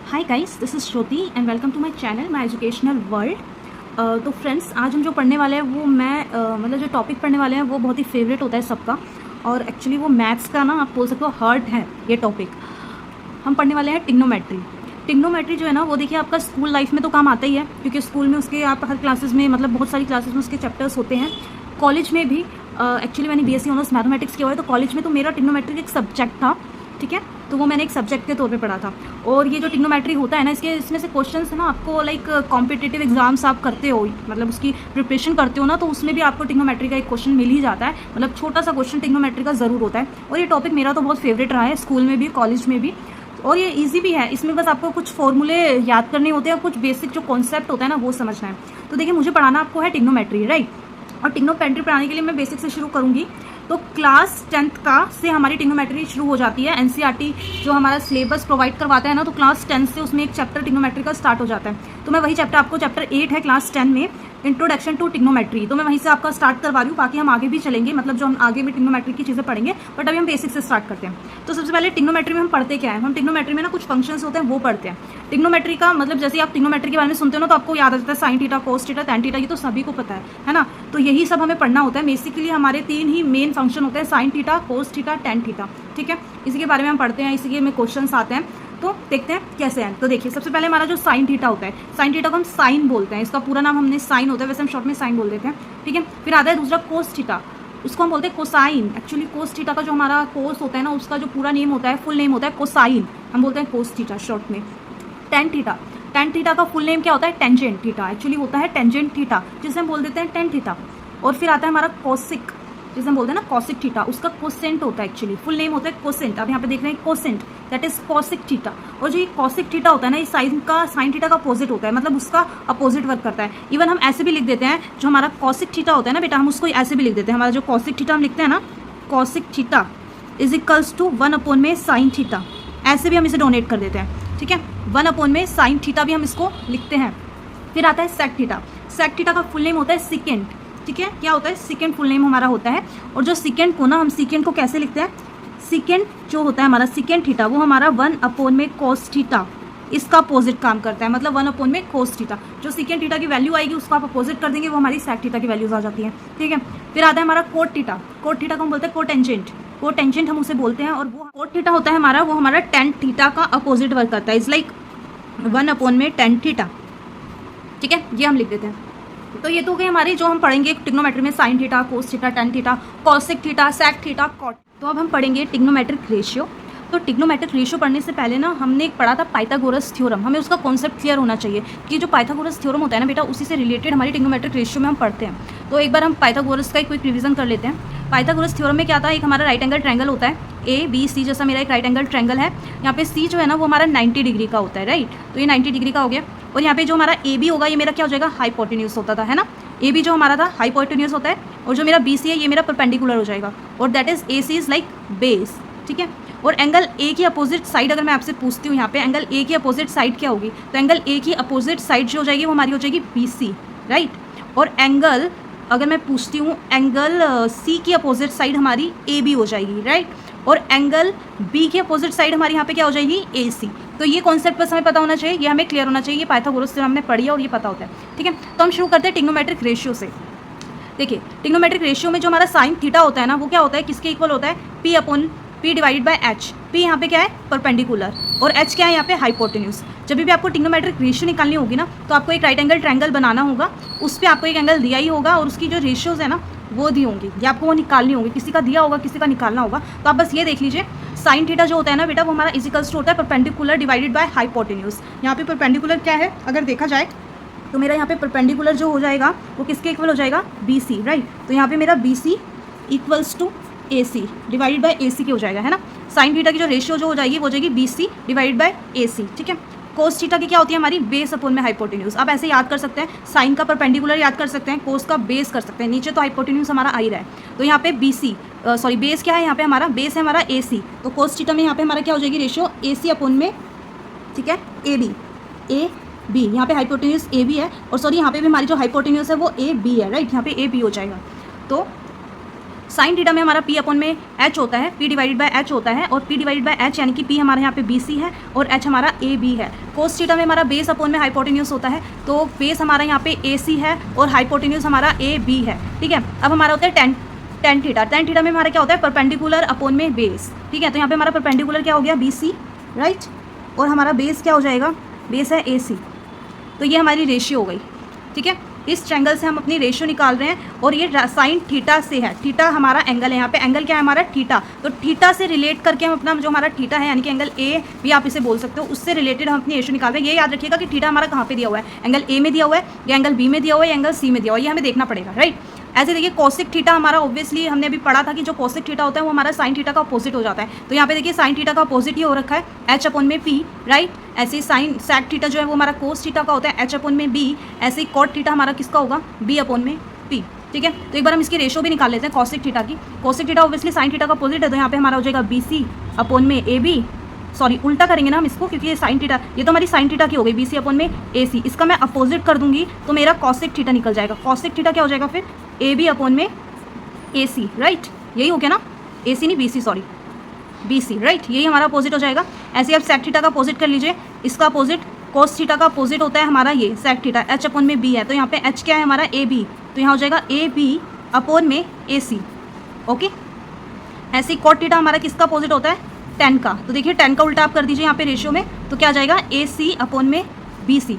Hi guys, this is Shruti and welcome to my channel my educational world. तो friends, आज हम जो पढ़ने वाले हैं वो मतलब जो टॉपिक पढ़ने वाले हैं वो बहुत ही फेवरेट होता है सबका। और एक्चुअली वो मैथ्स का ना आप बोल सकते हो हार्ट है ये टॉपिक। हम पढ़ने वाले हैं टिग्नोमेट्री। टिग्नोमेट्री जो है ना वो देखिए आपका स्कूल लाइफ में तो काम आता ही है, क्योंकि स्कूल में उसके आप हर क्लासेस में मतलब बहुत सारी क्लासेस में उसके चैप्टर्स होते हैं। कॉलेज में भी एक्चुअली मैंने बीएससी ऑनर्स मैथमेटिक्स किया हुआ है, तो कॉलेज में तो मेरा टिग्नोमेट्री एक सब्जेक्ट था, ठीक है। तो वो मैंने एक सब्जेक्ट के तौर पे पढ़ा था। और ये जो टिग्नोमेट्री होता है ना, इसमें से क्वेश्चंस है ना, आपको लाइक कॉम्पिटिटिव एग्जाम्स आप करते हो, मतलब उसकी प्रिपरेशन करते हो ना, तो उसमें भी आपको टिग्नोमेट्री का एक क्वेश्चन मिल ही जाता है। मतलब छोटा सा क्वेश्चन टिग्नोमेट्री का ज़रूर होता है। और ये टॉपिक मेरा तो बहुत फेवरेट रहा है, स्कूल में भी कॉलेज में भी। और ये ईजी भी है, इसमें बस आपको कुछ फॉर्मूले याद करने होते हैं, कुछ बेसिक जो कॉन्सेप्ट होता है ना वो समझना है। तो देखिए, मुझे पढ़ाना आपको है टिग्नोमेट्री, राइट। और टिग्नोमेट्री पढ़ाने के लिए मैं बेसिक से शुरू करूंगी। तो क्लास 10th का से हमारी टिग्नोमेट्री शुरू हो जाती है। एनसीईआरटी जो हमारा सिलेबस प्रोवाइड करवाता है ना, तो क्लास 10 से उसमें एक चैप्टर टिग्नोमेट्री का स्टार्ट हो जाता है। तो मैं वही चैप्टर, आपको चैप्टर 8 है क्लास 10 में, इंट्रोडक्शन टू टिग्नोमेट्री, तो मैं वहीं से आपका स्टार्ट करवा रही हूँ। बाकी हम आगे भी चलेंगे, मतलब जो हम आगे में टिग्नोमेट्री की चीज़ें पढ़ेंगे, बट अभी हम बेसिक से स्टार्ट करते हैं। तो सबसे पहले टिग्नोमेट्री में हम पढ़ते क्या है, हम टिग्नोमेट्री में ना कुछ फंक्शंस होते हैं वो पढ़ते हैं। टिग्नोमेट्री का मतलब जैसे आप टिग्नोमेट्री के बारे में सुनते हो ना, तो आपको याद आ जाता है sine theta, cos theta, tan theta, ये तो सभी को पता है ना। तो यही सब हमें पढ़ना होता है। बेसिकली हमारे 3 ही मेन फंक्शन होते हैं, sign theta, cos theta, tan theta, ठीक है। इसी के बारे में हम पढ़ते हैं, इसी के में क्वेश्चंस आते हैं। तो देखते हैं कैसे हैं। तो देखिए, सबसे पहले हमारा जो साइन थीटा होता है, साइन थीटा को हम साइन बोलते हैं, इसका पूरा नाम हमने साइन होता है, वैसे हम शॉर्ट में साइन बोल देते हैं, ठीक है। फिर आता है दूसरा कोस थीटा, उसको हम बोलते हैं कोसाइन। एक्चुअली कोस थीटा का जो हमारा कोस होता है ना, उसका जो पूरा नेम होता है, फुल नेम होता है कोसाइन, हम बोलते हैं कोस थीटा शॉर्ट में। टैन थीटा, टैन थीटा का फुल नेम क्या होता है, टेंजेंट थीटा, एक्चुअली होता है टेंजेंट थीटा, जिसे हम बोल देते हैं टैन थीटा। और फिर आता है हमारा कोसिक, जिसे हम बोलते हैं ना कॉसिक थीटा, उसका कोसेंट होता है, एक्चुअली फुल नेम होता है कोसेंट। आप यहाँ पे देख रहे हैं quotient, that is cosec theta. और जो ये कॉसिक थीटा होता है ना, ये साइन थीटा का अपोजिट होता है, मतलब उसका अपोजिट वर्क करता है। इवन हम ऐसे भी लिख देते हैं, जो हमारा कॉसिक थीटा होता है ना बेटा, हम उसको ऐसे भी लिख देते हैं। हमारा जो कॉसिक थीटा हम लिखते हैं ना, cosec theta is equals to 1 में साइन थीटा, ऐसे भी हम इसे डोनेट कर देते हैं, ठीक है। 1 में साइन थीटा भी हम इसको लिखते हैं। फिर आता है सेक थीटा, सेक थीटा का फुल नेम होता है सिकेंट, ठीक है। क्या होता है, सिकेंट फुल नेम हमारा होता है। और जो सिकेंट को ना, हम सिकेंट को कैसे लिखते हैं, सिकेंट जो होता है हमारा सिकेंट थीटा, वो हमारा 1 में कोस थीटा, इसका अपोजिट काम करता है, मतलब 1 में कोस थीटा। जो सिकेंट थीटा की वैल्यू आएगी उसको आप अपोजिट कर देंगे, वो हमारी सेक थीटा की वैल्यूज आ जाती है, ठीक है। फिर आता है हमारा कोट थीटा, कोट थीटा को हम बोलते हैं कोटेंजेंट, कोटेंजेंट हम उसे बोलते हैं। और वो कोट थीटा होता है हमारा, वो हमारा टैन थीटा का अपोजिट वर्क करता है, इज लाइक 1 में टैन थीटा, ठीक है। ये हम लिख देते हैं। तो ये तो हो गए हमारे जो हम पढ़ेंगे टिग्नोमेट्री में, sine theta, cos theta, tan theta, cosec theta, sec theta, cot. तो अब हम पढ़ेंगे टिग्नोमेट्रिक रेशियो। तो टिग्नोमेट्रिक रेशियो पढ़ने से पहले ना हमने एक पढ़ा था पाइथागोरस थ्योरम, हमें उसका कॉन्सेप्ट क्लियर होना चाहिए कि जो पाइथागोरस थ्योरम होता है ना बेटा, उसी से रिलेटेड हमारी टिग्नोमेट्रिक रेशियो में हम पढ़ते हैं। तो एक बार हम पाइथागोरस का एक क्विक रिवीजन कर लेते हैं। पाइथागोरस थ्योरम में क्या था, एक हमारा राइट एंगल ट्रायंगल होता है, ABC जैसा मेरा एक राइट एंगल ट्रायंगल है। यहाँ पे C जो है ना वो हमारा 90 डिग्री का होता है, राइट। तो ये 90 डिग्री का हो गया। और यहाँ पे जो हमारा AB होगा, ये मेरा क्या हो जाएगा, हाइपोटेन्यूज होता था, है ना। AB जो हमारा था हाइपोटेन्यूज होता है। और जो मेरा BC है ये मेरा परपेंडिकुलर हो जाएगा। और that is AC is like base, ठीक है। और एंगल A की अपोजिट साइड अगर मैं आपसे पूछती हूँ, यहाँ पे एंगल A की अपोजिट साइड क्या होगी, तो एंगल A की अपोजिट साइड जो हो जाएगी वो हमारी हो जाएगी BC, राइट। और एंगल अगर मैं पूछती हूँ, एंगल C की अपोजिट साइड हमारी AB हो जाएगी, राइट। और एंगल B की अपोजिट साइड हमारी यहाँ पे क्या हो जाएगी, AC। तो ये कॉन्सेप्ट बस हमें पता होना चाहिए, ये हमें क्लियर होना चाहिए। ये पाइथागोरस से हमने पढ़ी है और ये पता होता है, ठीक है। तो हम शुरू करते हैं टिग्नोमेट्रिक रेशियो से। देखिए, टिग्नोमेट्रिक रेशियो में जो हमारा साइन थीटा होता है ना, वो क्या होता है, किसके इक्वल होता है, P divided by H। P यहाँ पे क्या है, परपेंडिकुलर, और H क्या है यहाँ पे, हाइपोटेन्यूज। जब भी आपको टिग्नोमेट्रिक रेशियो निकालनी होगी ना, तो आपको एक राइट एंगल ट्रायंगल बनाना होगा, उस पर आपको एक एंगल दिया ही होगा, और उसकी जो रेशियोज है ना वो दी होंगी, या आपको वो निकालनी होगी, किसी का दिया होगा, किसी का निकालना होगा। तो आप बस ये देख लीजिए, साइन थीटा जो होता है ना बेटा, वो हमारा इजिकल्स टू होता है परपेंडिकुलर डिवाइडेड बाय हाइपोटेन्यूज। यहाँ पे परपेंडिकुलर क्या है, अगर देखा जाए तो मेरा यहाँ पे परपेंडिकुलर जो हो जाएगा वो किसके इक्वल हो जाएगा, BC, राइट। तो यहाँ पे मेरा BC equals to AC divided by AC के हो जाएगा, है ना। साइन थीटा की जो रेशियो जो हो जाएगी वो हो जाएगी BC डिवाइडेड बाय AC, ठीक है। कोस थीटा की क्या होती है हमारी, बेस अपॉन में हाइपोटेन्यूज। आप ऐसे याद कर सकते हैं, साइन का परपेंडिकुलर याद कर सकते हैं, कोस का बेस कर सकते हैं, नीचे तो हाइपोटेन्यूज हमारा आ ही रहा है। तो यहाँ पे बेस क्या है, यहाँ पे हमारा बेस है हमारा AC। तो कोस थीटा में यहाँ पे हमारा क्या हो जाएगी रेशियो, AC अपॉन में, ठीक है, AB, यहाँ पे हाइपोटेन्यूज AB है, और सॉरी यहाँ पे भी हमारी जो हाइपोटेन्यूज है वो AB है, राइट। यहाँ पे AB हो जाएगा। तो साइन थीटा में हमारा पी अपॉन में एच होता है, पी डिवाइडेड बाय एच होता है, और पी डिवाइडेड बाय एच यानी कि पी हमारे यहाँ पे बी सी है और एच हमारा ए बी है। कोस थीटा में हमारा बेस अपॉन में हाइपोटेन्यूज होता है, तो बेस हमारा यहाँ पे ए सी है और हाइपोटेन्यूज हमारा ए बी है। ठीक है, अब हमारा होता है टेन थीटा। टेन थीटा में हमारा क्या होता है, परपेंडिकुलर अपॉन में बेस। ठीक है, तो यहाँ पे हमारा परपेंडिकुलर क्या हो गया, बी सी, राइट, और हमारा बेस क्या हो जाएगा, बेस है ए सी। तो ये हमारी रेशियो हो गई। ठीक है, इस ट्रायंगल से हम अपनी रेशियो निकाल रहे हैं और ये साइन थीटा से है। थीटा हमारा एंगल है, यहाँ पे एंगल क्या है हमारा, थीटा। तो थीटा से रिलेट करके हम अपना जो हमारा थीटा है यानी कि एंगल ए भी आप इसे बोल सकते हो, उससे रिलेटेड हम अपनी रेशियो निकाल रहे हैं। ये याद रखिएगा कि थीटा हमारा कहाँ पे दिया हुआ है, एंगल ए में दिया हुआ है या एंगल बी में दिया हुआ है या एंगल सी में दिया हुआ है, ये हमें देखना पड़ेगा, राइट। ऐसे देखिए कोसिक थीटा हमारा ऑब्वियसली हमने अभी पढ़ा था कि जो कोसिक थीटा होता है वो हमारा साइन थीटा का अपोजिट हो जाता है। तो यहाँ पे देखिए साइन थीटा का अपोजिट ही हो रखा है, एच अपॉन में पी, राइट। ऐसे ही साइन सेक थीटा जो है वो हमारा कोस थीटा का होता है, एच अपॉन में बी। ऐसे ही कॉट थीटा हमारा किसका होगा, बी अपॉन में पी। ठीक है, तो एक बार हम इसकी रेशो भी निकाल लेते हैं कोसिक थीटा की। Cosec theta obviously sine theta का अपोजिट है, तो यहाँ पे हमारा हो जाएगा बी सी अपॉन में ए बी। सॉरी, उल्टा करेंगे ना हम इसको, क्योंकि ये साइन थीटा, ये तो हमारी साइन थीटा की हो गई, बी सी अपॉन में ए सी। इसका मैं अपोजिट कर दूंगी तो मेरा कॉसिक थीटा निकल जाएगा। कॉसिक थीटा क्या हो जाएगा फिर, ए बी अपॉन में ए सी, राइट। यही हो गया ना, ए सी नहीं B C, sorry B C, right. यही हमारा अपोजिट हो जाएगा। ऐसे आप सेक थीटा का अपोजिट कर लीजिए, इसका अपोजिट कोस थीटा का अपोजिट होता है हमारा ये सेक थीटा, एच अपॉन में बी है, तो यहाँ पे एच क्या है हमारा, ए बी, तो यहाँ हो जाएगा ए बी अपॉन में ए सी। ओके, ऐसे ही कॉट थीटा हमारा किसका अपोजिट होता है, टेन का। तो देखिए टेन का उल्टा आप कर दीजिए यहाँ पे रेशियो में, तो क्या आ जाएगा, ए सी अपॉन में बी सी,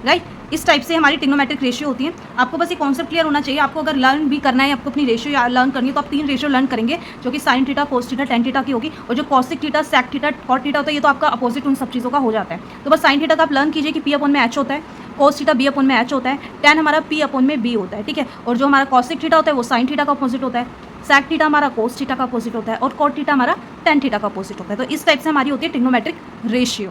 राइट। इस टाइप से हमारी ट्रिग्नोमेट्रिक रेशियो होती है। आपको बस ये कॉन्सेप्ट क्लियर होना चाहिए। आपको अगर लर्न भी करना है, आपको अपनी रेशियो लर्न करनी है, तो आप 3 रेशियो लर्न करेंगे, जो कि sine theta, cos theta, tan theta की होगी। और जो cosec theta, sec theta, cot theta होता है, ये तो आपका अपोजिट उन सब चीज़ों का हो जाता है। तो बस साइन थीटा का आप लर्न कीजिए कि पी अपॉन में एच होता है, कोस थीटा बी अपॉन में एच होता है, टेन हमारा पी अपॉन में बी होता है। ठीक है, और जो हमारा कॉसिक थीटा होता है वो साइन थीटा का अपोजिट होता है, सेक थीटा हमारा कोस थीटा का अपोजिट होता है, और कॉट थीटा हमारा टेन थीटा का अपोजिट होता है। तो इस टाइप से हमारी होती है ट्रिग्नोमेट्रिक रेशियो।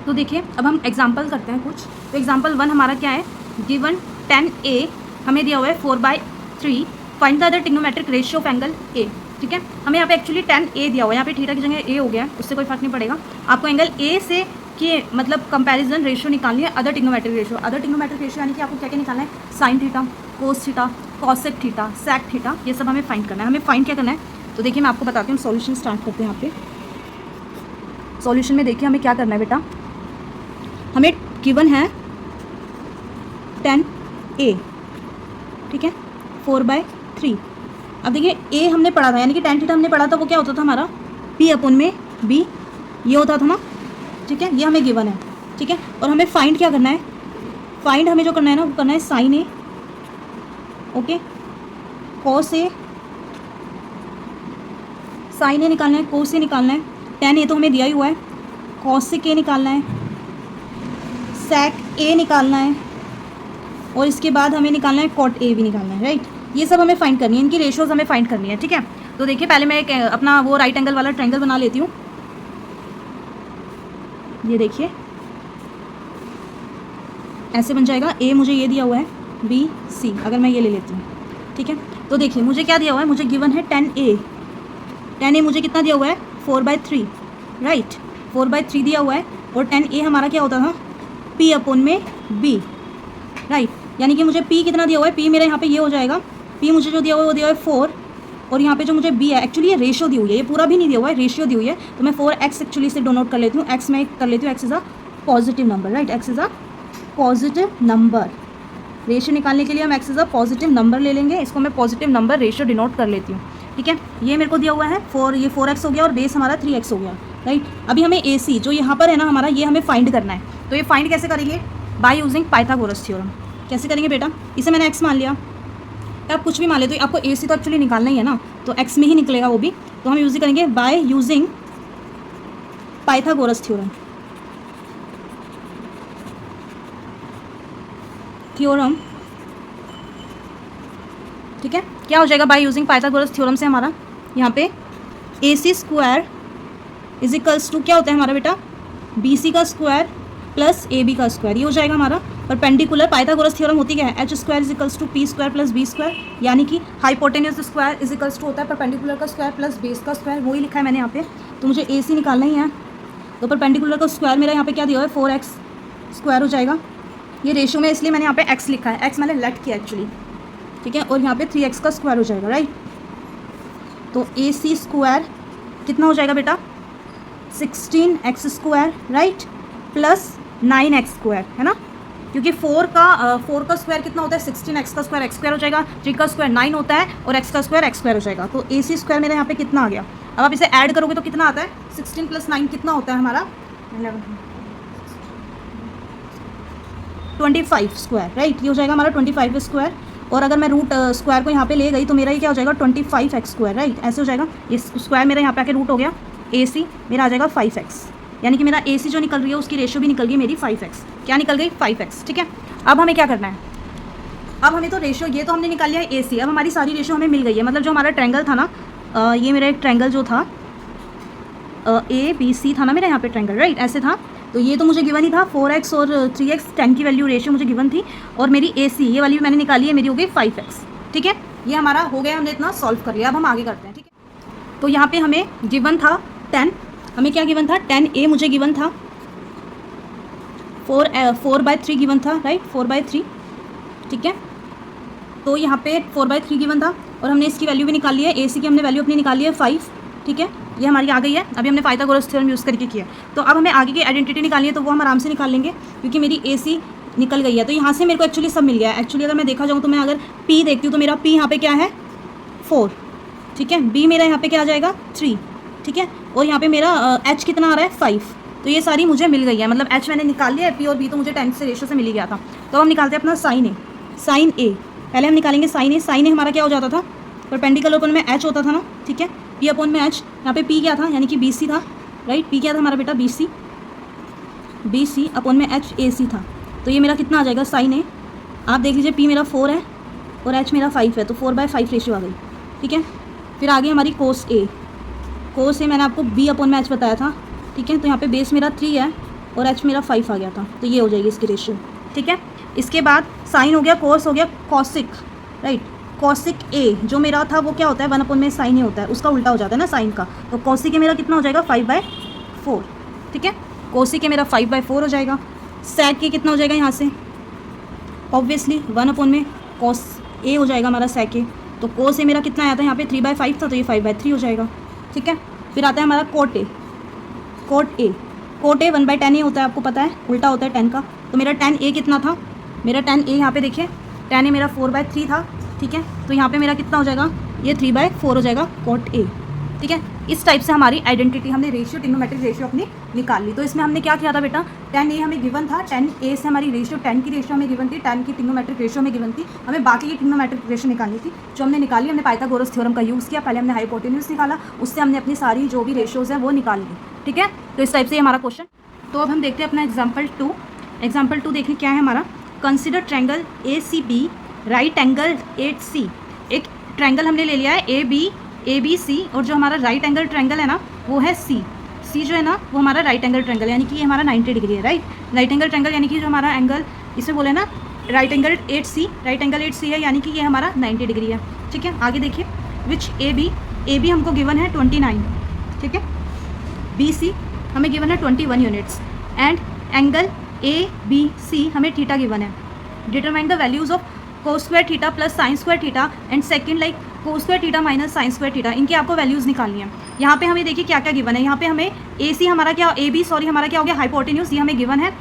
तो देखिए अब हम एग्जाम्पल करते हैं कुछ। तो एग्जाम्पल 1 हमारा क्या है, गिवन 10A हमें दिया हुआ है 4/3, find the other trigonometric ratio of angle A. ठीक है, हमें यहाँ पे एक्चुअली 10A दिया हुआ है, यहाँ पे थीटा की जगह ए हो गया है, उससे कोई फर्क नहीं पड़ेगा। आपको एंगल ए से कि मतलब कंपैरिजन रेशियो निकालनी है, other trigonometric ratio. Other trigonometric ratio यानी कि आपको क्या क्या निकालना है, sine theta, cos theta, cosec theta, sec theta, ये सब हमें फाइंड करना है। हमें फाइंड क्या करना है, तो देखिए मैं आपको बताती हूँ। सॉल्यूशन स्टार्ट करते हैं। यहाँ पे सॉल्यूशन में देखिए हमें क्या करना है बेटा, हमें गिवन है 10A, ठीक है, 4/3। अब देखिए ए हमने पढ़ा था, यानी कि टेन थीटा हमने पढ़ा था, वो क्या होता था हमारा, पी अपॉन में बी, ये होता था ना। ठीक है, ये हमें गिवन है। ठीक है, और हमें फाइंड क्या करना है, फाइंड हमें जो करना है ना वो करना है sign A, okay, cos A, sign ए निकालना है, कोस ए निकालना है, टेन ए तो हमें दिया ही हुआ है, कॉसिक ए निकालना है, सेक ए निकालना है, और इसके बाद हमें निकालना है कॉट ए भी निकालना है, राइट। ये सब हमें फाइंड करनी है, इनकी रेशियोज हमें फाइंड करनी है। ठीक है, तो देखिए पहले मैं एक अपना वो राइट एंगल वाला ट्रायंगल बना लेती हूँ। ये देखिए ऐसे बन जाएगा। ए मुझे ये दिया हुआ है, बी सी, अगर मैं ये ले लेती हूँ। ठीक है, तो देखिए मुझे क्या दिया हुआ है, मुझे गिवन है 10A। 10A मुझे कितना दिया हुआ है, 4/3, राइट, 4/3 दिया हुआ है। और 10A हमारा क्या होता था, P अपॉन में B, राइट। यानी कि मुझे P कितना दिया हुआ है, P मेरा यहाँ पे ये हो जाएगा, P मुझे जो दिया हुआ है वो दिया हुआ है 4, और यहाँ पे जो मुझे B है, एक्चुअली ये रेशियो दी हुई है, ये पूरा भी नहीं दिया हुआ है, रेशियो दी हुई है। तो मैं 4x एक्चुअली से डोनोट कर लेती हूँ। x मैं कर लेती हूँ, x is a positive number, right, x is a positive number. Ratio निकालने के लिए हम x is a positive number ले लेंगे, इसको मैं पॉजिटिव नंबर रेशियो डिनोट कर लेती हूँ। ठीक है, ये मेरे को दिया हुआ है 4, ये 4x हो गया और बेस हमारा 3x हो गया, राइट। अभी हमें AC जो यहाँ पर है ना हमारा, ये हमें फाइंड करना है। तो ये फाइंड कैसे करेंगे, बाय यूजिंग पाइथागोरस थ्योरम। कैसे करेंगे बेटा, इसे मैंने x मान लिया, आप कुछ भी मान ले, तो आपको AC तो एक्चुअली निकालना ही है ना, तो x में ही निकलेगा वो भी। तो हम यूज करेंगे बाय यूजिंग पाइथागोरस थ्योरम। ठीक है, क्या हो जाएगा बाय यूजिंग पाइथागोरस थ्योरम से हमारा यहाँ पे AC² इज इक्वल्स टू क्या होता है हमारा बेटा, BC का स्क्वायर प्लस AB का स्क्वायर, ये हो जाएगा हमारा परपेंडिकुलर। पाइथागोरस थ्योरम होती क्या है, H² is equals to P² plus B², यानी कि hypotenuse square is equals to होता है परपेंडिकुलर का स्क्वायर प्लस बेस का स्क्वायर, वही लिखा है मैंने यहाँ पे। तो मुझे AC निकालना ही है, तो परपेंडिकुलर का स्क्वायर मेरा यहाँ पे क्या दिया हुआ है, 4x² हो जाएगा। ये रेशियो में इसलिए मैंने यहाँ पे x लिखा है, x मैंने लेट किया एक्चुअली। ठीक है, और यहाँ पे 3x का स्क्वायर हो जाएगा, राइट। तो ए सी स्क्वायर कितना हो जाएगा बेटा 16x square right plus 9x square, है ना, क्योंकि 4 का स्क्वायर कितना होता है 16, x का स्क्वायर x स्क्वायर हो जाएगा, 3 का स्क्वायर 9 होता है और x का स्क्वायर x स्क्वायर हो जाएगा। तो ए सी स्क्वायर मेरा यहाँ पे कितना आ गया, अब आप इसे ऐड करोगे तो कितना आता है 16 + 9 कितना होता है हमारा 25 स्क्वायर राइट, ये हो जाएगा हमारा 25 स्क्वायर। और अगर मैं रूट स्क्वायर को यहाँ पे ले गई तो मेरा ये क्या हो जाएगा 25x स्क्वायर राइट, ऐसे हो जाएगा। ये स्क्वायर मेरा यहाँ पे आके रूट हो गया, ए सी मेरा आ जाएगा 5x, यानी कि मेरा ए सी जो निकल रही है उसकी रेशियो भी निकल गई मेरी 5x। क्या निकल गई 5x, ठीक है। अब हमें क्या करना है, अब हमें तो रेशियो ये तो हमने निकाल लिया है ए सी, अब हमारी सारी रेशियो हमें मिल गई है। मतलब जो हमारा ट्रायंगल था ना, ये मेरा एक ट्रायंगल जो था ए बी सी था ना मेरा यहाँ पे ट्रायंगल राइट, ऐसे था। तो ये तो मुझे गिवन ही था 4x और 3x 10 की वैल्यू रेशियो मुझे गिवन थी, और मेरी ए सी ये वाली भी मैंने निकाली है, मेरी हो गई 5x, ठीक है। ये हमारा हो गया, हमने इतना सॉल्व कर लिया। अब हम आगे करते हैं, ठीक है। तो यहाँ पे हमें गिवन था 10, हमें क्या गिवन था 10a मुझे गिवन था 4/3 गिवन था राइट, 4/3, ठीक है। तो यहाँ पे 4/3 गिवन था और हमने इसकी वैल्यू भी निकाल ली है, ए सी की हमने वैल्यू अपनी निकाली है 5, ठीक है। ये हमारी आ गई है, अभी हमने पाइथागोरस थ्योरम यूज़ करके किया। तो अब हमें आगे की आइडेंटिटी निकालनी है, तो वो हम आराम से निकाल लेंगे क्योंकि मेरी ए सी निकल गई है। तो यहाँ से मेरे को एक्चुअली सब मिल गया है। एक्चुअली अगर मैं देखा जाऊँ तो मैं अगर पी देखती हूँ तो मेरा पी यहाँ पे क्या है 4, ठीक है। बी मेरा यहाँ पे क्या आ जाएगा 3, ठीक है। और यहाँ पे मेरा एच कितना आ रहा है 5। तो ये सारी मुझे मिल गई है, मतलब एच मैंने निकाल लिया है, पी और बी तो मुझे 10 से रेशियो से मिल ही गया था। तो हम निकालते हैं अपना साइन ए। पहले हम निकालेंगे साइन ए हमारा क्या हो जाता था, परपेंडिकुलर अपन में एच होता था ना, ठीक है, पी अपॉन में एच। यहाँ पे पी क्या था, यानी कि बी सी था राइट, पी क्या था हमारा बेटा बी सी अपॉन में एच ए सी था। तो ये मेरा कितना आ जाएगा साइन ए, आप देख लीजिए पी मेरा 4 है और एच मेरा 5 है, तो 4/5 रेशियो आ गई, ठीक है। फिर आगे हमारी कोस ए मैंने आपको बी अपॉन में एच बताया था, ठीक है। तो यहाँ पे बेस मेरा 3 है और एच मेरा 5 आ गया था, तो ये हो जाएगी इसकी रेशियो, ठीक है। इसके बाद साइन हो गया, कोस हो गया, कॉसिक राइट। कॉसिक ए जो मेरा था वो क्या होता है 1 अपॉन में साइन ए होता है, उसका उल्टा हो जाता है ना साइन का। तो कॉसिक ए मेरा कितना हो जाएगा 5/4, ठीक है। कोसिक ए मेरा 5/4 हो जाएगा। सैक ए कितना हो जाएगा यहाँ से, ऑब्वियसली 1 अपॉन में कॉस ए हो जाएगा हमारा सैक ए। तो कोस ए मेरा कितना आया था यहाँ पे 3/5 था, तो ये 5/3 हो जाएगा, ठीक है। फिर आता है हमारा कोट ए 1/10 ए होता है, आपको पता है उल्टा होता है 10 का। तो मेरा 10a कितना था, मेरा 10a यहाँ पे देखिए 10a मेरा 4/3 था, ठीक है। तो यहाँ पे मेरा कितना हो जाएगा, ये 3/4 हो जाएगा कोट ए, ठीक है। इस टाइप से हमारी आइडेंटिटी हमने रेशियो ट्रिग्नोमेट्रिक रेशियो अपनी निकाल ली। तो इसमें हमने क्या किया था बेटा, 10a हमें गिवन था, 10a से हमारी रेशियो 10 की रेशियो हमें गिवन थी, 10 की ट्रिग्नोमेट्रिक रेशियो हमें गिवन थी। हमें बाकी की ट्रिग्नोमेट्रिक रेशियो निकालनी थी, जो हमने निकाली। हमने पाइथागोरस थ्योरम का यूज़ किया, पहले हमने हाइपोटेन्यूज निकाला, उससे हमने अपनी सारी जो भी रेशियोज़ हैं वो निकाल ली, ठीक है। तो इस टाइप से हमारा क्वेश्चन। तो अब हम देखते हैं अपना एग्जाम्पल 2 देखिए क्या है हमारा। Consider triangle A C B right angle 8C। एक ट्रायंगल हमने ले लिया है ए बी सी, और जो हमारा राइट एंगल ट्रायंगल है ना वो है सी जो है ना वो हमारा राइट एंगल ट्रायंगल, यानी कि ये हमारा 90 डिग्री है राइट। राइट एंगल ट्रायंगल यानी कि जो हमारा एंगल इसे बोले ना राइट एंगल 8C है, यानी कि ये हमारा 90 डिग्री है, ठीक है। आगे देखिए विच ए बी हमको गिवन है 29, ठीक है। बी सी हमें गिवन है 21 units and angle A B C हमें थीटा गिवन है। Determine the values of cos square theta plus sine square theta and second like cos square theta minus sine square theta, इनकी आपको values निकालनी है। यहाँ पे हमें देखिए क्या क्या गिवन है। यहाँ पे हमें हमारा क्या हमारा क्या हो गया हाइपोटेन्यूज, ये हमें गिवन है।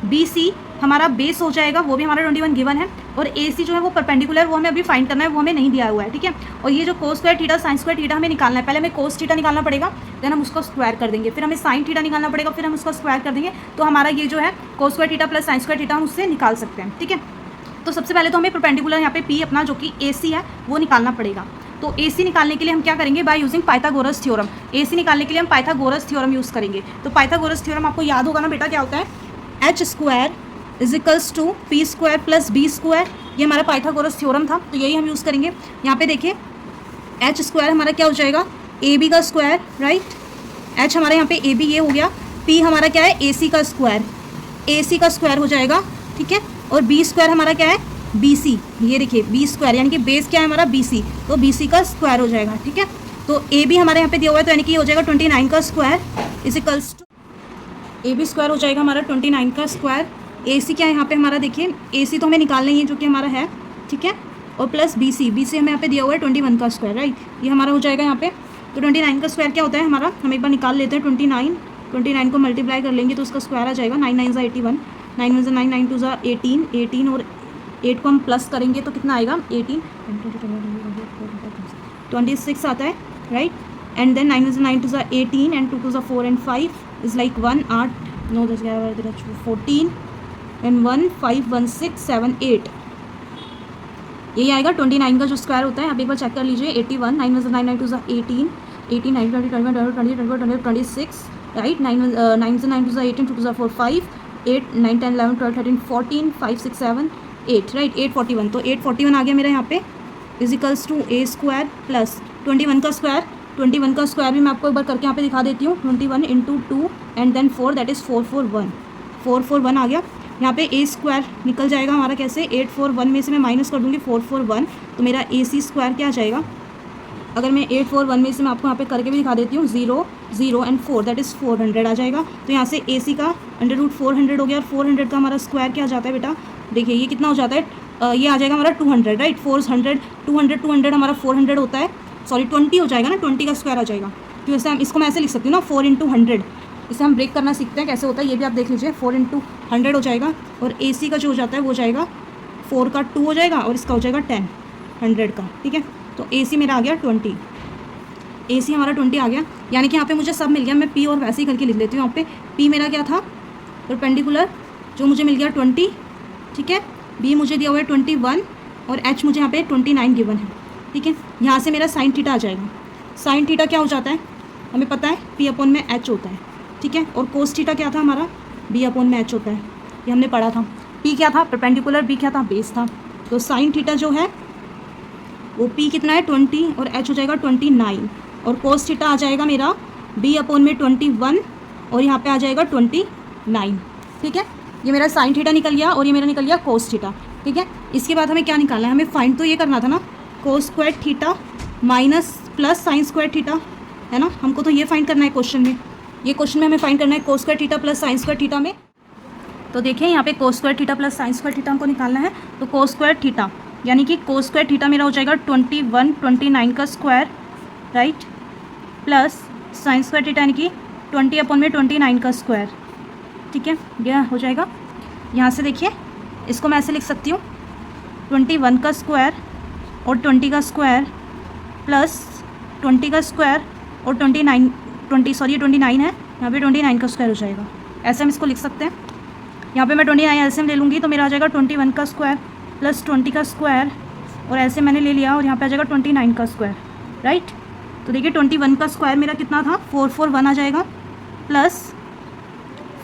बी सी हमारा बेस हो जाएगा, वो भी हमारा 21 गिवन है। और ए सी जो है वो परपेंडिकुलर, वो हमें अभी फाइंड करना है, वो हमें नहीं दिया हुआ है, ठीक है। और ये जो कोस square theta sine square theta हमें निकालना है। पहले हमें कोस थीटा निकालना पड़ेगा, देन हम उसको स्क्वायर कर देंगे, फिर हमें साइन थीटा निकालना पड़ेगा, फिर हम उसको स्क्वायर कर देंगे। तो हमारा ये जो है कोस square theta plus sine square theta हम उससे निकाल सकते हैं, ठीक है। तो सबसे पहले तो हमें परपेंडिकुलर यहाँ पे पी अपना जो कि ए सी है वो निकालना पड़ेगा। तो ए सी निकालने के लिए हम क्या करेंगे, बाय यूजिंग पाइथागोरस थ्योरम। ए सी निकालने के लिए हम पाइथागोरस थ्योरम यूज़ करेंगे। तो पाइथागोरस थ्योरम आपको याद होगा ना बेटा, क्या होता है H square is equals to P square plus B square. ये हमारा पाइथागोरस थ्योरम था, तो यही हम यूज़ करेंगे। यहाँ पे देखिए एच स्क्वायर हमारा क्या हो जाएगा ए बी का स्क्वायर राइट। एच हमारे यहाँ पे ए बी ये हो गया, पी हमारा क्या है ए सी का स्क्वायर हो जाएगा, ठीक है। और बी स्क्वायर हमारा क्या है बी सी, ये देखिए बी स्क्वायर यानी कि बेस क्या है हमारा बी सी, तो बी सी का स्क्वायर हो जाएगा, ठीक है। तो ए बी हमारे यहाँ पे दिया हुआ है, तो यानी कि ये हो जाएगा 29 का square is equals to A B square हो जाएगा हमारा 29 का स्क्वायर। ए सी क्या है यहाँ पे हमारा, देखिए ए सी तो हमें निकालना ही है जो कि हमारा है, ठीक है। और प्लस बी सी हमें यहाँ पे दिया हुआ है 21 का स्क्वायर राइट। ये हमारा हो जाएगा यहाँ पे तो 29 का स्क्वायर क्या होता है हमारा, हम एक बार निकाल लेते हैं। 29 को मल्टीप्लाई कर लेंगे तो उसका स्क्वायर आ जाएगा 9 9 ज़ा 81, 9 1 ज़ा 9, 9 2 ज़ा 18, 18 और 8 को हम प्लस करेंगे तो कितना आएगा 18, 26 आता है, राइट। एंड देन 9 1 ज़ा 9 2 ज़ा 18 एंड 2 2 ज़ा 4 एंड 5 इज़ लाइक 1, 8 9 10 11 14 एंड 1 5 1 6 7 8, यही आएगा 29 का जो स्क्वायर होता है। आप एक बार चेक कर लीजिए। 81, 9 1 9 9 2 18, 18 19 20 21 22 23 24 26, राइट। 9 9 9 2 18, 2 2 4 5, 8 9 10 11 12 13 14 5 6 7 8, राइट। 841, तो 841 आ गया मेरा यहाँ पे equals to A square plus 21 का स्क्वायर। 21 का स्क्वायर भी मैं आपको एक बार करके यहाँ पे दिखा देती हूँ। 21 into 2 and then 4, that is 441, 441 आ गया। यहाँ पे ए स्क्वायर निकल जाएगा हमारा कैसे, 841 में से मैं माइनस कर दूँगी 441, तो मेरा ए सी स्क्वायर क्या आ जाएगा। अगर मैं 841 में से मैं आपको यहाँ पे करके भी दिखा देती हूँ, 0 0 एंड 4, दैट इज़ 400 आ जाएगा। तो यहाँ से ए सी का √400 हो गया, और 400 का हमारा स्क्वायर क्या आ जाता है बेटा, देखिए ये कितना हो जाता है, ये आ जाएगा हमारा 200, राइट। 400 200 हमारा 400 होता है, सॉरी 20 हो जाएगा ना, 20 का स्क्वायर आ जाएगा। तो वैसे हम इसको मैं ऐसे लिख सकती हूँ ना, 4 × 100, इसे हम ब्रेक करना सीखते हैं कैसे होता है, ये भी आप देख लीजिए। 4 × 100 हो जाएगा, और ए सी का जो हो जाता है वो हो जाएगा 4 का 2 हो जाएगा, और इसका हो जाएगा 10 100 का, ठीक है। तो ए सी मेरा आ गया 20, ए सी हमारा 20 आ गया, यानी कि यहाँ पे मुझे सब मिल गया। मैं पी और वैसे ही करके लिख लेती हूँ। यहाँ पे पी मेरा क्या था, परपेंडिकुलर जो मुझे मिल गया 20, ठीक है। बी मुझे दिया हुआ है 21, और एच मुझे यहाँ पे 29 गिवन है, ठीक है। यहाँ से मेरा साइन थीटा आ जाएगा। साइन थीटा क्या हो जाता है, हमें पता है P/H होता है, ठीक है। और कोस थीटा क्या था हमारा, B/H होता है, ये हमने पढ़ा था। P क्या था, परपेंडिकुलर, B क्या था, बेस था। तो साइन थीटा जो है वो P कितना है 20, और H हो जाएगा 29, और कोस थीटा आ जाएगा मेरा B/21, और यहाँ पे आ जाएगा 29, ठीक है। ये मेरा साइन थीटा निकल गया, और ये मेरा निकल गया कोस थीटा, ठीक है। इसके बाद हमें क्या निकालना है, हमें फाइंड तो ये करना था ना, कोस square theta minus plus sine square theta, है ना। हमको तो ये फाइंड करना है क्वेश्चन में, ये क्वेश्चन में हमें फाइंड करना है कोस square theta plus sine square theta में। तो देखिए यहाँ पे कोस square theta plus sine square theta हमको निकालना है। तो कोस स्क्वायर थीटा यानी कि कोस स्क्वायर थीटा मेरा हो जाएगा 21 29 का square, right, plus sine square theta यानी कि 20/29 का स्क्वायर, ठीक है। यह हो जाएगा, यहाँ से देखिए इसको मैं ऐसे लिख सकती हूँ, 21 का स्क्वायर और 20 का स्क्वायर प्लस 20 का स्क्वायर और 29 है, यहाँ पे 29 का स्क्वायर हो जाएगा। ऐसे हम इसको लिख सकते हैं। यहाँ पे मैं 29 एलसीएम ले लूँगी तो मेरा आ जाएगा 21 का स्क्वायर प्लस 20 का स्क्वायर, और ऐसे मैंने ले लिया, और यहाँ पे आ जाएगा 29 का स्क्वायर, राइट। तो देखिए 21 का स्क्वायर मेरा कितना था, 441 आ जाएगा, प्लस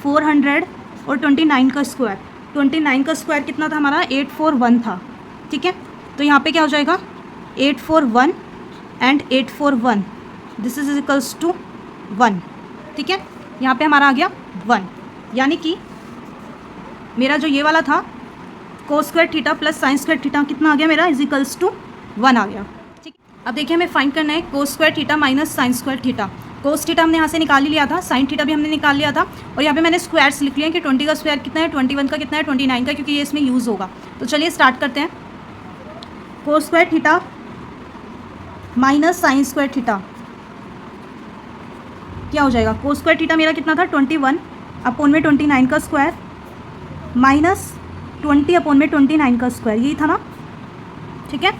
400 और 29 का स्क्वायर, 29 का स्क्वायर कितना था हमारा, 841 था, ठीक है। तो यहाँ पे क्या हो जाएगा 841 and 841, this is equals to 1, ठीक है। यहाँ पे हमारा आ गया 1, यानी कि मेरा जो ये वाला था कोस square theta plus sine square theta कितना आ गया मेरा, इज इक्वल्स टू 1 आ गया, ठीक है। अब देखिए हमें फाइंड करना है कोस square theta minus sine square theta. Cos theta हमने यहाँ से निकाल ही लिया था, साइन थीटा भी हमने निकाल लिया था, और यहाँ पे मैंने स्क्वायर्स लिख लिया कि 20 का स्क्वायर कितना है, 21 का कितना है, 29 का, क्योंकि ये इसमें यूज़ होगा। तो चलिए स्टार्ट करते हैं। कोस square theta minus sine square theta क्या हो जाएगा, कोस स्क्वायर थीटा मेरा कितना था 21/29 का स्क्वायर माइनस 20/29 का स्क्वायर, यही था ना, ठीक है।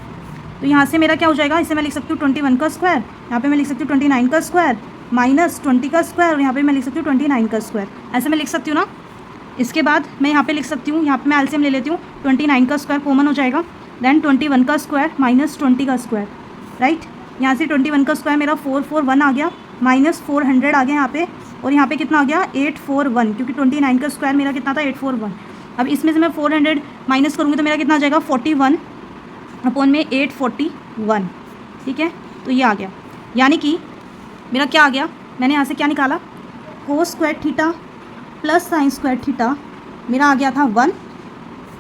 तो यहाँ से मेरा क्या हो जाएगा, इसे मैं लिख सकती हूँ 21 का स्क्वायर, यहाँ पे मैं लिख सकती हूँ 29 का स्क्वायर माइनस 20 का स्क्वायर, और यहाँ पे मैं लिख सकती हूँ 29 का स्क्वायर, ऐसे मैं लिख सकती हूँ ना। इसके बाद मैं यहाँ पे लिख सकती हूँ, यहाँ पे मैं एलसीएम ले लेती हूँ, 29 का स्क्वायर कॉमन हो जाएगा, देन 21 का स्क्वायर माइनस 20 का स्क्वायर, राइट। यहाँ से 21 का स्क्वायर मेरा 441 आ गया, माइनस 400 आ गया यहाँ पे, और यहाँ पे कितना आ गया 841, क्योंकि 29 का स्क्वायर मेरा कितना था 841। अब इसमें से मैं 400 माइनस करूँगी तो मेरा कितना आ जाएगा 41/841, ठीक है। तो ये आ गया, यानी कि मेरा क्या आ गया, मैंने यहाँ से क्या निकाला, कोस square theta plus sine square theta मेरा आ गया था 1,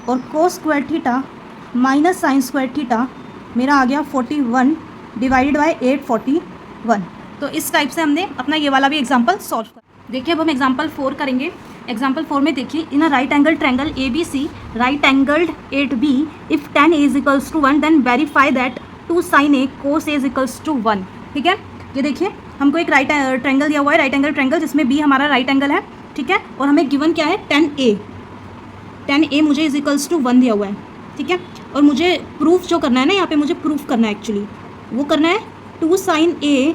और कोस square theta minus sine square theta मेरा आ गया 41 डिवाइडेड बाय 841। तो इस टाइप से हमने अपना ये वाला भी एग्जाम्पल सॉल्व कर। देखिए अब हम एग्जाम्पल 4 करेंगे। एग्जाम्पल 4 में देखिए, in a right angle triangle ABC, right angled 8B, if tan A is equals to 1 then verify that 2 sin A cos A is equals to 1, ठीक है। ये देखिए हमको एक राइट ट्रायंगल दिया हुआ है, राइट एंगल ट्रायंगल, जिसमें बी हमारा राइट एंगल है, ठीक है। और हमें गिवन क्या है, 10A मुझे इज इक्वल्स टू 1 दिया हुआ है, ठीक है। और मुझे प्रूफ जो करना है ना, यहाँ पे मुझे प्रूफ करना है एक्चुअली, वो करना है 2 sin A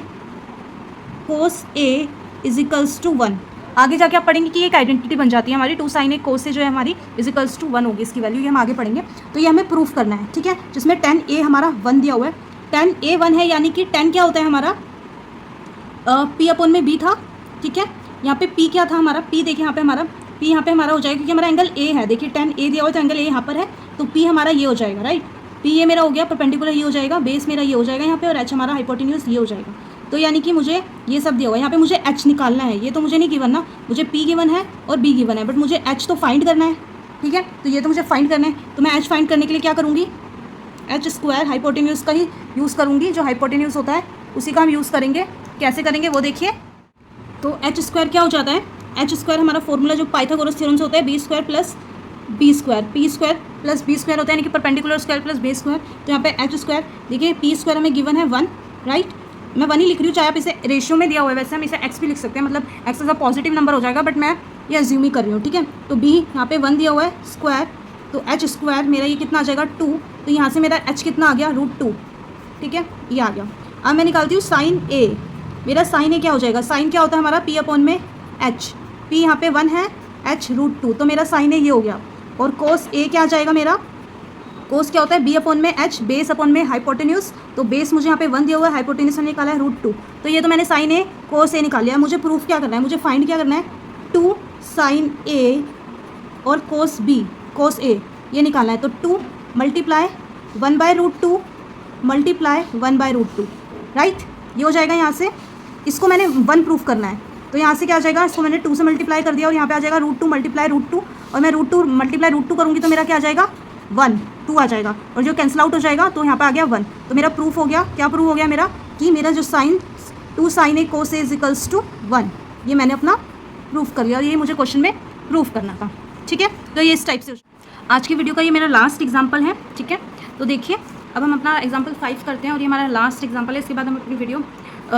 cos A is equals to 1। आगे जाके आप पढ़ेंगे कि एक आइडेंटिटी बन जाती है हमारी, 2 sin A cos A जो है हमारी इज इक्वल्स टू 1 होगी इसकी वैल्यू, ये हम आगे पढ़ेंगे। तो ये हमें प्रूफ करना है, ठीक है, जिसमें 10A हमारा 1 दिया हुआ है। 10A 1 है, यानी कि 10 क्या होता है हमारा, P अपॉन में B था, ठीक है। यहाँ पे P क्या था हमारा, P देखिए यहाँ पे हमारा P यहाँ पे हमारा हो जाएगा, क्योंकि हमारा एंगल A है, देखिए 10A दिया हुआ है तो एंगल A यहाँ पर है, तो P हमारा ये हो जाएगा, राइट। P ये मेरा हो गया, परपेंडिकुलर ये हो जाएगा, बेस मेरा ये हो जाएगा यहाँ पे, और H हमारा हाइपोटेन्यूज ये हो जाएगा। तो यानी कि मुझे ये सब दिया हुआ है, यहाँ पे मुझे H निकालना है, ये तो मुझे नहीं गिवन ना, मुझे P गिवन है और B गिवन है, बट मुझे H तो फाइंड करना है, ठीक है। तो ये तो मुझे फाइंड करना है, तो मैं H फाइंड करने के लिए क्या करूँगी, H स्क्वायर हाइपोटेन्यूज का ही यूज़ करूँगी, जो हाइपोटेन्यूज होता है उसी का हम यूज़ करेंगे। कैसे करेंगे वो देखिए। तो H स्क्वायर क्या हो जाता है, H स्क्वायर हमारा फॉर्मूला जो पाइथागोरस थ्योरम से होता है, B square plus B square, P square plus B square होता है, यानी कि perpendicular square plus base square. तो यहाँ पे H स्क्वायर देखिए, P स्क्वायर हमें गिवन है 1, राइट। मैं 1 ही लिख रही हूँ, चाहे आप इसे रेशियो में दिया हुआ है, वैसे हम इसे x भी लिख सकते हैं, मतलब x as a positive number हो जाएगा, बट मैं ये अज्यूम ही कर रही हूँ, ठीक है। तो B यहाँ पे 1 दिया हुआ है स्क्वायर, तो H स्क्वायर मेरा ये कितना आ जाएगा 2, तो यहाँ से मेरा H कितना आ गया √2, ठीक है, ये आ गया। अब मैं निकालती हूँ साइन A, मेरा साइन A क्या हो जाएगा, साइन क्या होता है हमारा P अपॉन में H, P यहाँ पे 1 है, H √2, तो मेरा साइन A ये हो गया। और कोस A क्या आ जाएगा मेरा, कोस क्या होता है B अपॉन में H, बेस अपॉन में हाइपोटेन्यूज, तो बेस मुझे यहाँ पे 1 दिया हुआ है, हाइपोटेन्यूज मैंने निकाला है √2, तो ये तो मैंने साइन A कोस A निकाल लिया। मुझे प्रूफ क्या करना है, मुझे फाइंड क्या करना है, 2 sin A और कोस B कोस A ये निकालना है। तो 2 मल्टीप्लाई 1/√2 मल्टीप्लाई 1/√2, राइट, ये हो जाएगा यहाँ से। इसको मैंने 1 प्रूफ करना है, तो यहाँ से क्या आ जाएगा, इसको मैंने 2 से मल्टीप्लाई कर दिया और यहाँ पे आ जाएगा √2 मल्टीप्लाई √2, और मैं √2 मल्टीप्लाई √2 करूँगी तो मेरा क्या आ जाएगा 1, 2 आ जाएगा, और जो कैंसिल आउट हो जाएगा तो यहाँ पे आ गया 1। तो मेरा प्रूफ हो गया, क्या प्रूफ हो गया मेरा, कि मेरा जो sine 2 sin A cos A is equals to 1, ये मैंने अपना प्रूफ कर लिया, और ये मुझे क्वेश्चन में प्रूफ करना था, ठीक है। तो ये इस टाइप से आज की वीडियो का ये मेरा लास्ट एग्जाम्पल है, ठीक है। तो देखिए अब हम अपना एग्जाम्पल 5 करते हैं, और ये हमारा लास्ट एग्जाम्पल है, इसके बाद हम अपनी वीडियो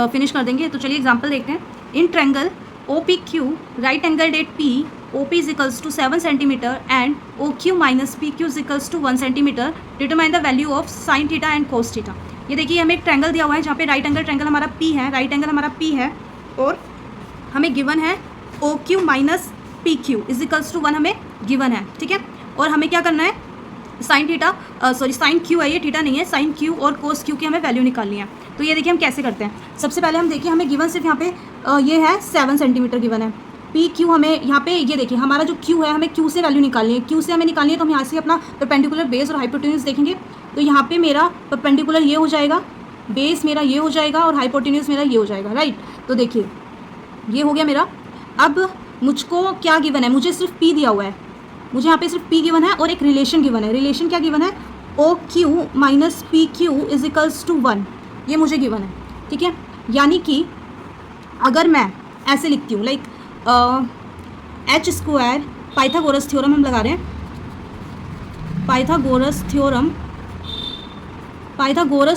फिनिश कर देंगे। तो चलिए एग्जाम्पल देखते हैं। In triangle OPQ right angle at P OP is equals to 7 centimetre and OQ minus PQ is equals to 1 centimetre, determine the value of sine theta and cos theta. ये देखिए हमें एक ट्रायंगल दिया हुआ है, जहाँ पे राइट एंगल ट्रायंगल हमारा P है, राइट एंगल हमारा P है, और हमें गिवन है OQ minus PQ is equals to 1 हमें गिवन है, ठीक है। और हमें क्या करना है, साइन थीटा साइन Q है, ये थीटा नहीं है, साइन Q और कोस Q की हमें वैल्यू निकालनी है। तो ये देखिए हम कैसे करते हैं। सबसे पहले हम देखिए, हमें गिवन सिर्फ यहाँ पे ये है 7 सेंटीमीटर गिवन है। PQ हमें यहाँ पे ये देखिए हमारा जो Q है, हमें Q से वैल्यू निकालनी है, Q से हमें निकालनी है, तो हम यहाँ से अपना परपेंडिकुलर बेस और हाइपोटेन्यूज देखेंगे। तो यहाँ पे मेरा परपेंडिकुलर ये हो जाएगा, बेस मेरा ये हो जाएगा, और हाइपोटेन्यूज मेरा ये हो जाएगा, राइट। तो देखिए ये हो गया मेरा। अब मुझको क्या गिवन है, मुझे सिर्फ P दिया हुआ है, मुझे यहाँ पे सिर्फ P गिवन है और एक रिलेशन गिवन है। रिलेशन क्या गिवन है, OQ minus PQ is equals to 1, ये मुझे गिवन है, ठीक है। यानी कि अगर मैं ऐसे लिखती हूँ, like H square Pythagoras theorem हम लगा रहे हैं, पाइथागोरस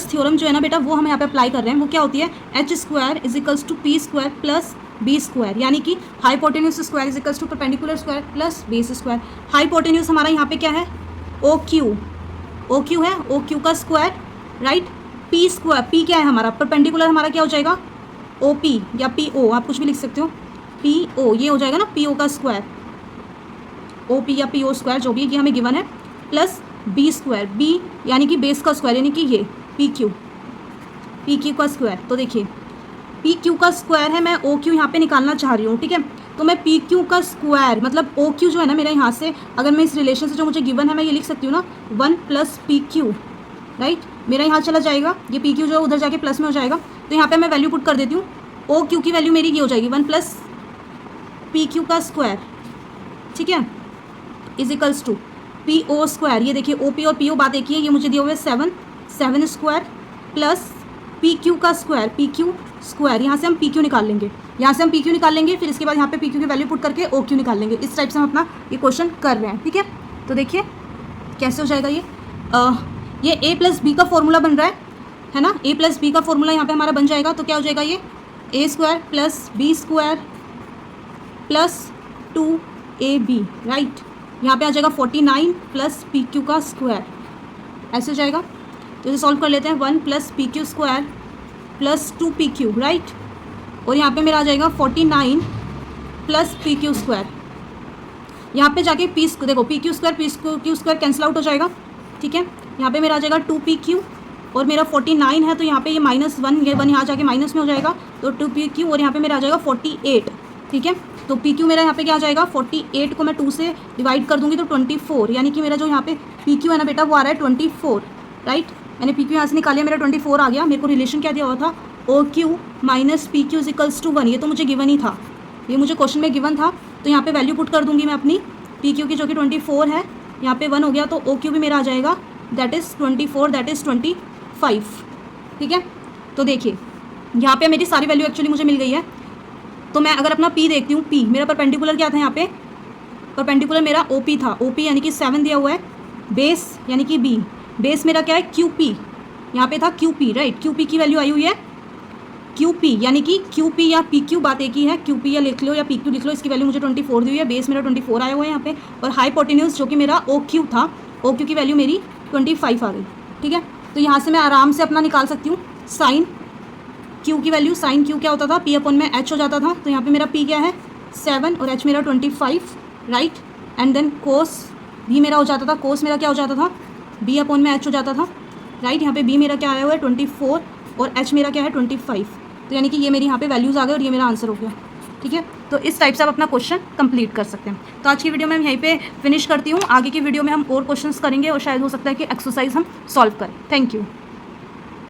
थ्योरम जो है ना बेटा, वो हम यहाँ पे अप्लाई कर रहे हैं। वो क्या होती है, H square is equals to P square plus B square, यानी कि hypotenuse square is equals to perpendicular square plus base square. Hypotenuse हमारा यहाँ पे क्या है, OQ है, OQ का square, right. P square, P क्या है हमारा, परपेंडिकुलर हमारा क्या हो जाएगा OP या PO, आप कुछ भी लिख सकते हो, PO ये हो जाएगा ना, PO का स्क्वायर, OP या PO स्क्वायर जो भी, ये हमें गिवन है, प्लस B स्क्वायर, B यानी कि बेस का स्क्वायर, यानी कि ये PQ का स्क्वायर। तो देखिए PQ का स्क्वायर है, मैं OQ यहाँ पे निकालना चाह रही हूँ, ठीक है। तो मैं PQ का स्क्वायर मतलब OQ जो है ना मेरा, यहाँ से अगर मैं इस रिलेशन से जो मुझे गिवन है, मैं ये लिख सकती हूँ ना 1 प्लस PQ, राइट। मेरा यहाँ चला जाएगा, ये PQ जो है उधर जाके प्लस में हो जाएगा, तो यहाँ पे मैं वैल्यू पुट कर देती हूँ। OQ की वैल्यू मेरी ये हो जाएगी 1 प्लस PQ का स्क्वायर, ठीक है, is equals to PO square. ये देखिए OP और PO बात एक ही है, ये मुझे दिए हुए 7 स्क्वायर प्लस PQ का स्क्वायर, PQ स्क्वायर, यहाँ से हम PQ निकाल लेंगे, फिर इसके बाद यहाँ पे PQ की वैल्यू पुट करके OQ निकाल लेंगे। इस टाइप से हम अपना ये क्वेश्चन कर रहे हैं, ठीक है। तो देखिए कैसे हो जाएगा ये A प्लस B का फॉर्मूला बन रहा है, है ना। a प्लस बी का फॉर्मूला यहाँ पे हमारा बन जाएगा, तो क्या हो जाएगा ये a square plus B square plus 2ab, right. यहाँ पे आ जाएगा 49 प्लस पी क्यू का स्क्वायर, ऐसे हो जाएगा। तो इसे सॉल्व कर लेते हैं, 1 plus P Q square plus 2pq, right. और यहाँ पे मेरा आ जाएगा 49 प्लस पी क्यू स्क्वायर। यहाँ पे जाके देखो P Q square cancel out हो जाएगा, ठीक है। यहाँ पे मेरा आ जाएगा 2pq और मेरा 49 है, तो यहाँ पे ये -1, ये 1 यहाँ जाके माइनस में हो जाएगा, तो 2pq और यहाँ पे मेरा आ जाएगा 48, ठीक है। तो pq मेरा यहाँ पे क्या आ जाएगा, 48 को मैं 2 से डिवाइड कर दूंगी तो 24, यानी कि मेरा जो यहाँ पे pq है ना बेटा वो आ रहा है 24, राइट। मैंने pq यहाँ से निकालिया, मेरा 24 आ गया। मेरे को रिलेशन क्या दिया हुआ था, OQ minus PQ equals to 1, ये तो मुझे गिवन ही था, ये मुझे क्वेश्चन में गिवन था। तो यहाँ पे वैल्यू पुट कर दूंगी मैं अपनी PQ की, जो कि 24 है, यहाँ पे 1 हो गया, तो OQ भी मेरा आ जाएगा, दैट इज़ 24, दैट इज़ 25, ठीक है। तो देखिए यहाँ पे मेरी सारी वैल्यू एक्चुअली मुझे मिल गई है। तो मैं अगर अपना P देखती हूँ, P मेरा परपेंडिकुलर क्या था, यहाँ पे परपेंडिकुलर मेरा OP था, OP यानी कि 7 दिया हुआ है, बेस यानी कि B, बेस मेरा क्या है QP, यहाँ पे था QP, राइट। QP की वैल्यू आई हुई है QP, यानी कि QP या PQ बात एक ही है, QP या लिख लो या PQ लिख लो, इसकी वैल्यू मुझे 24 दी हुई है, बेस मेरा 24 आया हुआ है यहाँ पे। और हाइपोटेन्यूज जो कि मेरा OQ था, OQ की वैल्यू मेरी 25 आ गई, ठीक है। तो यहाँ से मैं आराम से अपना निकाल सकती हूँ साइन Q की वैल्यू। साइन Q क्या होता था, P अपॉन में H हो जाता था। तो यहाँ पे मेरा P क्या है 7 और H मेरा 25, right. And then cos B मेरा हो जाता था, कोस मेरा क्या हो जाता था, B अपॉन में H हो जाता था, राइट। यहाँ पे B मेरा क्या आया हुआ है 24 और H मेरा क्या है 25। तो यानी कि ये मेरी यहाँ पे वैल्यूज़ आ गए और ये मेरा आंसर हो गया, ठीक है। तो इस टाइप से आप अपना क्वेश्चन कंप्लीट कर सकते हैं। तो आज की वीडियो में हम यहीं पे फिनिश करती हूँ। आगे की वीडियो में हम और क्वेश्चंस करेंगे और शायद हो सकता है कि एक्सरसाइज हम सॉल्व करें। Thank you.